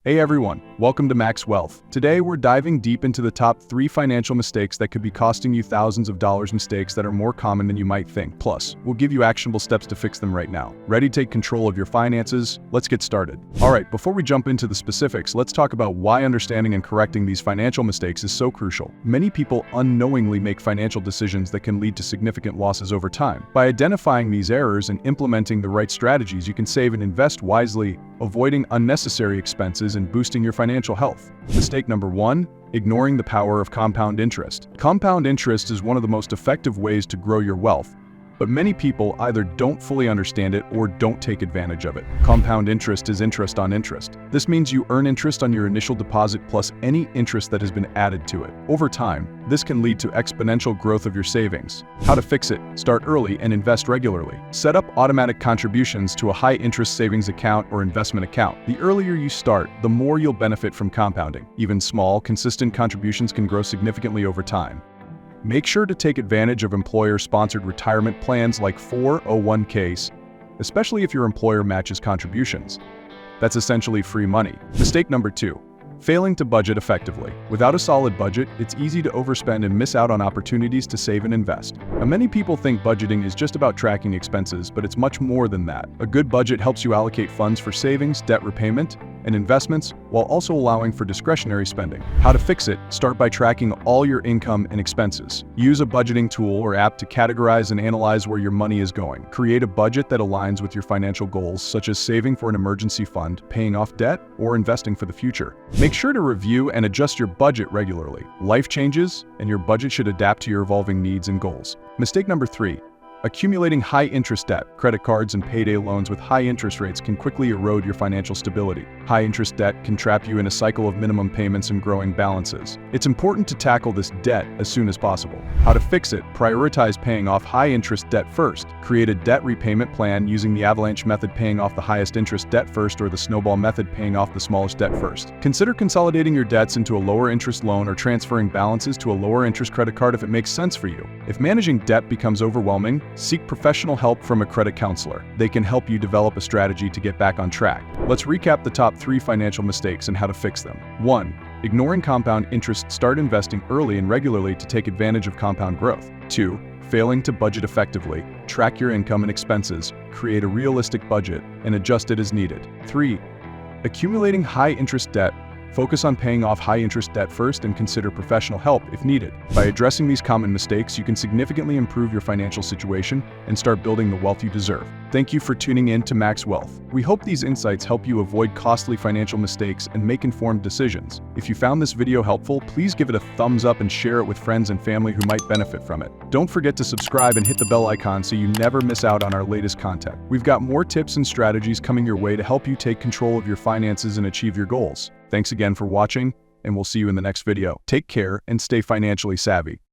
Hey everyone, welcome to Max Wealth. Today we're diving deep into the top 3 financial mistakes that could be costing you thousands of dollars, mistakes that are more common than you might think. Plus, we'll give you actionable steps to fix them right now. Ready to take control of your finances? Let's get started. Alright, before we jump into the specifics, let's talk about why understanding and correcting these financial mistakes is so crucial. Many people unknowingly make financial decisions that can lead to significant losses over time. By identifying these errors and implementing the right strategies, you can save and invest wisely, avoiding unnecessary expenses and boosting your financial health. Mistake number 1, ignoring the power of compound interest. Compound interest is one of the most effective ways to grow your wealth, but many people either don't fully understand it or don't take advantage of it. Compound interest is interest on interest. This means you earn interest on your initial deposit plus any interest that has been added to it. Over time, this can lead to exponential growth of your savings. How to fix it? Start early and invest regularly. Set up automatic contributions to a high-interest savings account or investment account. The earlier you start, the more you'll benefit from compounding. Even small, consistent contributions can grow significantly over time. Make sure to take advantage of employer-sponsored retirement plans like 401ks, especially if your employer matches contributions. That's essentially free money. Mistake number 2, failing to budget effectively. Without a solid budget, it's easy to overspend and miss out on opportunities to save and invest. Now, many people think budgeting is just about tracking expenses, but it's much more than that. A good budget helps you allocate funds for savings, debt repayment, and investments, while also allowing for discretionary spending. How to fix it? Start by tracking all your income and expenses. Use a budgeting tool or app to categorize and analyze where your money is going. Create a budget that aligns with your financial goals, such as saving for an emergency fund, paying off debt, or investing for the future. Make sure to review and adjust your budget regularly. Life changes, and your budget should adapt to your evolving needs and goals. Mistake number 3, accumulating high-interest debt. Credit cards and payday loans with high interest rates can quickly erode your financial stability. High-interest debt can trap you in a cycle of minimum payments and growing balances. It's important to tackle this debt as soon as possible. How to fix it? Prioritize paying off high-interest debt first. Create a debt repayment plan using the avalanche method, paying off the highest interest debt first, or the snowball method, paying off the smallest debt first. Consider consolidating your debts into a lower-interest loan or transferring balances to a lower-interest credit card if it makes sense for you. If managing debt becomes overwhelming, seek professional help from a credit counselor. They can help you develop a strategy to get back on track. Let's recap the top 3 financial mistakes and how to fix them. 1. Ignoring compound interest. Start investing early and regularly to take advantage of compound growth. 2. Failing to budget effectively. Track your income and expenses, create a realistic budget, and adjust it as needed. 3. Accumulating high-interest debt. Focus on paying off high-interest debt first and consider professional help if needed. By addressing these common mistakes, you can significantly improve your financial situation and start building the wealth you deserve. Thank you for tuning in to Max Wealth. We hope these insights help you avoid costly financial mistakes and make informed decisions. If you found this video helpful, please give it a thumbs up and share it with friends and family who might benefit from it. Don't forget to subscribe and hit the bell icon so you never miss out on our latest content. We've got more tips and strategies coming your way to help you take control of your finances and achieve your goals. Thanks again for watching, and we'll see you in the next video. Take care and stay financially savvy.